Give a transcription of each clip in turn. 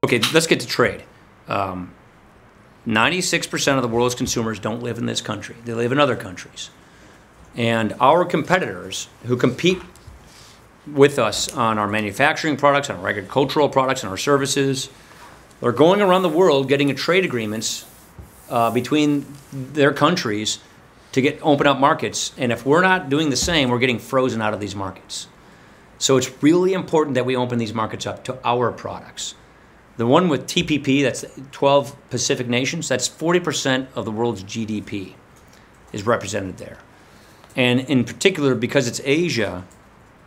Okay, let's get to trade. 96% of the world's consumers don't live in this country. They live in other countries. And our competitors who compete with us on our manufacturing products, on our agricultural products, and our services, are going around the world getting trade agreements between their countries to open up markets. And if we're not doing the same, we're getting frozen out of these markets. So it's really important that we open these markets up to our products. The one with TPP, that's 12 Pacific nations, that's 40% of the world's GDP is represented there. And in particular, because it's Asia,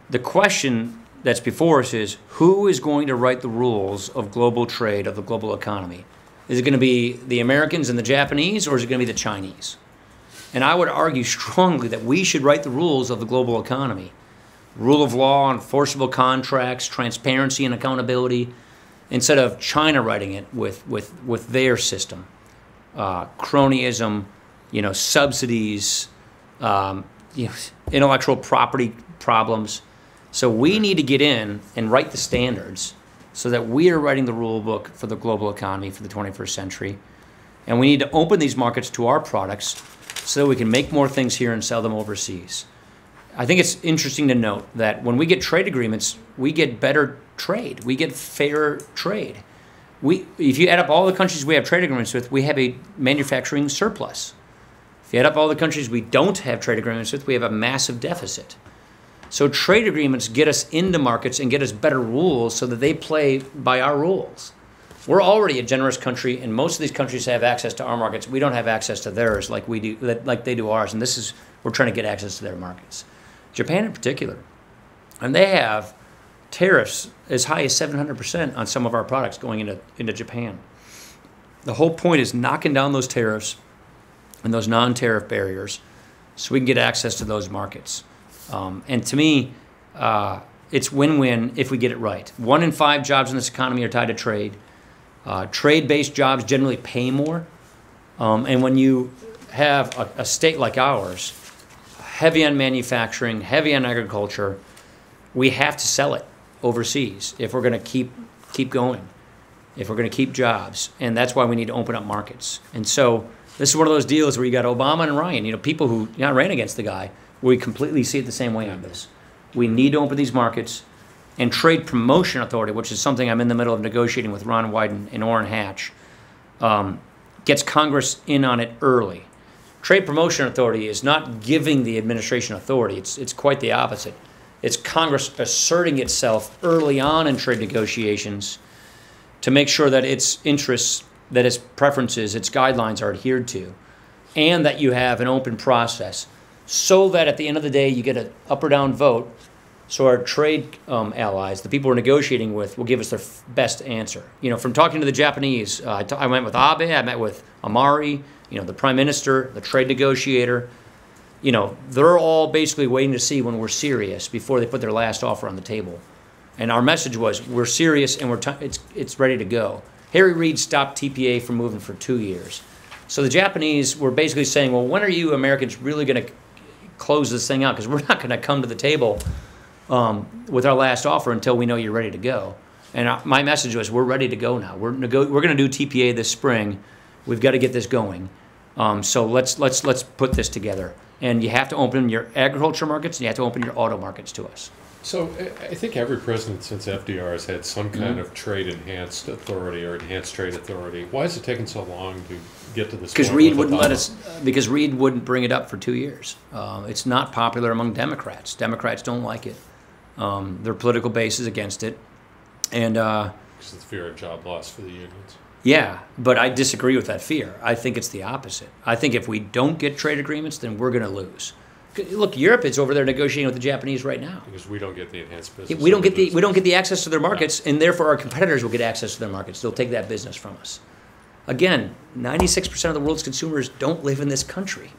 the question that's before us is, who is going to write the rules of global trade, of the global economy? Is it going to be the Americans and the Japanese, or is it going to be the Chinese? And I would argue strongly that we should write the rules of the global economy. Rule of law, enforceable contracts, transparency and accountability, instead of China writing it with their system. Cronyism, subsidies, intellectual property problems. So we need to get in and write the standards so that we are writing the rule book for the global economy for the 21st century. And we need to open these markets to our products so that we can make more things here and sell them overseas. I think it's interesting to note that when we get trade agreements, we get better trade. We get fair trade. If you add up all the countries we have trade agreements with, we have a manufacturing surplus. If you add up all the countries we don't have trade agreements with, we have a massive deficit. So trade agreements get us into markets and get us better rules so that they play by our rules. We're already a generous country, and most of these countries have access to our markets. We don't have access to theirs like we do, like they do ours, and we're trying to get access to their markets. Japan in particular, and they have tariffs as high as 700% on some of our products going into Japan. The whole point is knocking down those tariffs and those non-tariff barriers so we can get access to those markets. And to me, it's win-win if we get it right. 1 in 5 jobs in this economy are tied to trade. Trade-based jobs generally pay more. And when you have a state like ours, heavy on manufacturing, heavy on agriculture, we have to sell it overseas if we're going to keep going, if we're going to keep jobs. And that's why we need to open up markets. And so this is one of those deals where you got Obama and Ryan, people who ran against the guy. We completely see it the same way on this. We need to open these markets. And Trade Promotion Authority, which is something I'm in the middle of negotiating with Ron Wyden and Orrin Hatch, gets Congress in on it early. Trade Promotion Authority is not giving the administration authority. It's quite the opposite. It's Congress asserting itself early on in trade negotiations to make sure that its interests, that its preferences, its guidelines are adhered to, and that you have an open process so that at the end of the day you get an up or down vote so our trade allies, the people we're negotiating with, will give us their best answer. From talking to the Japanese, I went with Abe, I met with Amari, the prime minister, the trade negotiator. They're all basically waiting to see when we're serious before they put their last offer on the table. And our message was, we're serious and it's ready to go. Harry Reid stopped TPA from moving for 2 years. So the Japanese were basically saying, well, when are you Americans really going to close this thing out? Because we're not going to come to the table with our last offer until we know you're ready to go. And my message was, we're ready to go now. We're going to do TPA this spring. We've got to get this going. So let's put this together. And you have to open your agriculture markets, and you have to open your auto markets to us. So I think every president since FDR has had some kind of trade-enhanced authority or enhanced trade authority. Why is it taking so long to get to this point? Because Reid wouldn't let us. Because Reid wouldn't bring it up for 2 years. It's not popular among Democrats. Democrats don't like it. Their political base is against it, and because it's fear of job loss for the unions. Yeah, but I disagree with that fear. I think it's the opposite. I think if we don't get trade agreements, then we're going to lose. Look, Europe is over there negotiating with the Japanese right now. Because we don't get the enhanced business. We don't get the access to their markets, and therefore our competitors will get access to their markets. They'll take that business from us. Again, 96% of the world's consumers don't live in this country.